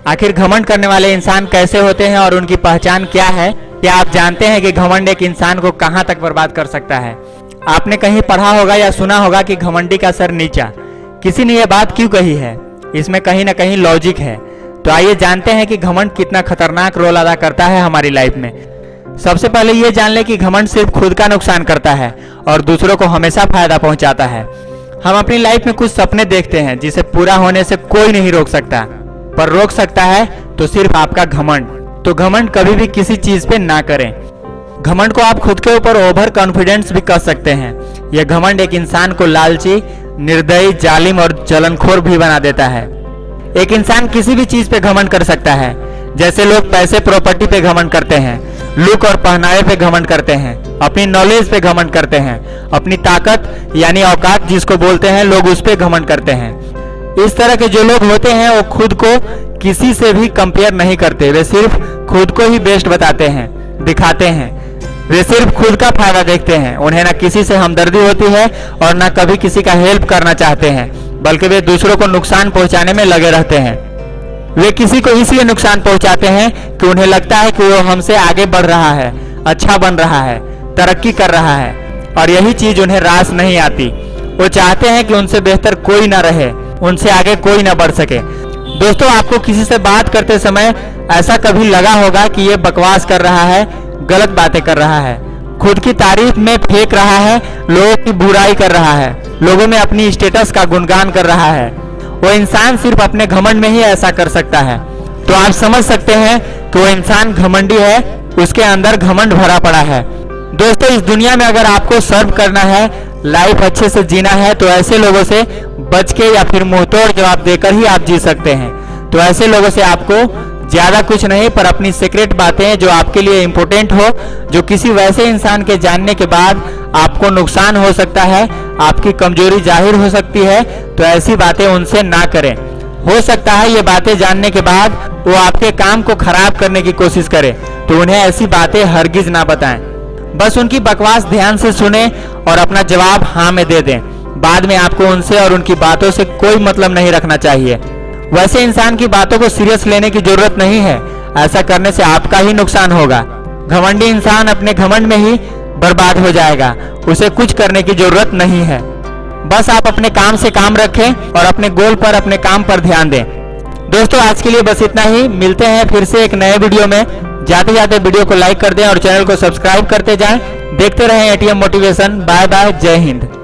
आखिर घमंड करने वाले इंसान कैसे होते हैं और उनकी पहचान क्या है? क्या आप जानते हैं कि घमंड एक इंसान को कहां तक बर्बाद कर सकता है? आपने कहीं पढ़ा होगा या सुना होगा कि घमंडी का सर नीचा। किसी ने यह बात क्यों कही है? इसमें कहीं ना कहीं लॉजिक है। तो आइए जानते हैं कि घमंड कितना खतरनाक रोल अदा करता है हमारी लाइफ में। सबसे पहले ये जान लें कि घमंड सिर्फ खुद का नुकसान करता है और दूसरों को हमेशा फायदा पहुंचाता है। हम अपनी लाइफ में कुछ सपने देखते हैं जिसे पूरा होने से कोई नहीं रोक सकता, पर रोक सकता है तो सिर्फ आपका घमंड। तो घमंड कभी भी किसी चीज पे ना करें। घमंड को आप खुद के ऊपर ओवर कॉन्फिडेंस भी कह सकते हैं। यह घमंड एक इंसान को लालची, निर्दयी, जालिम और जलनखोर भी बना देता है। एक इंसान किसी भी चीज पे घमंड कर सकता है, जैसे लोग पैसे प्रॉपर्टी पे घमंड करते हैं, लुक और पहनावे पे घमंड करते हैं, अपनी नॉलेज पे घमंड करते हैं, अपनी ताकत यानी औकात जिसको बोलते हैं लोग उस पे घमंड करते हैं। इस तरह के जो लोग होते हैं वो खुद को किसी से भी कंपेयर नहीं करते। वे सिर्फ खुद को ही बेस्ट बताते हैं, दिखाते हैं। वे सिर्फ खुद का फायदा देखते हैं। उन्हें ना किसी से हमदर्दी होती है और ना कभी किसी का हेल्प करना चाहते हैं, बल्कि वे दूसरों को नुकसान पहुंचाने में लगे रहते हैं। वे किसी को इसलिए नुकसान पहुंचाते हैं कि उन्हें लगता है कि वो हमसे आगे बढ़ रहा है, अच्छा बन रहा है, तरक्की कर रहा है, और यही चीज उन्हें रास नहीं आती। वो चाहते हैं कि उनसे बेहतर कोई ना रहे, उनसे आगे कोई ना बढ़ सके। दोस्तों, आपको किसी से बात करते समय ऐसा कभी लगा होगा कि ये बकवास कर रहा है, गलत बातें कर रहा है, खुद की तारीफ में फेंक रहा है, लोगों की बुराई कर रहा है, लोगों में अपनी स्टेटस का गुणगान कर रहा है। वो इंसान सिर्फ अपने घमंड में ही ऐसा कर सकता है। तो आप समझ सकते हैं कि वो इंसान घमंडी है, उसके अंदर घमंड भरा पड़ा है। दोस्तों, इस दुनिया में अगर आपको सर्व करना है, लाइफ अच्छे से जीना है, तो ऐसे लोगों से बच के या फिर मुंहतोड़ जवाब देकर ही आप जी सकते हैं। तो ऐसे लोगों से आपको ज्यादा कुछ नहीं, पर अपनी सीक्रेट बातें जो आपके लिए इंपॉर्टेंट हो, जो किसी वैसे इंसान के जानने के बाद आपको नुकसान हो सकता है, आपकी कमजोरी जाहिर हो सकती है, तो ऐसी बातें उनसे ना करें। हो सकता है ये बातें जानने के बाद वो आपके काम को खराब करने की कोशिश करे, तो उन्हें ऐसी बातें हरगिज ना बताएं। बस उनकी बकवास ध्यान से सुने और अपना जवाब हाँ में दे दें। बाद में आपको उनसे और उनकी बातों से कोई मतलब नहीं रखना चाहिए। वैसे इंसान की बातों को सीरियस लेने की जरूरत नहीं है। ऐसा करने से आपका ही नुकसान होगा। घमंडी इंसान अपने घमंड में ही बर्बाद हो जाएगा। उसे कुछ करने की जरूरत नहीं है। बस आप अपने काम से काम रखें और अपने गोल पर, अपने काम पर ध्यान दें। दोस्तों, आज के लिए बस इतना ही। मिलते हैं फिर से एक नए वीडियो में। जाते जाते वीडियो को लाइक कर दें और चैनल को सब्सक्राइब करते जाएं। देखते रहें एटीएम मोटिवेशन। बाय बाय, जय हिंद।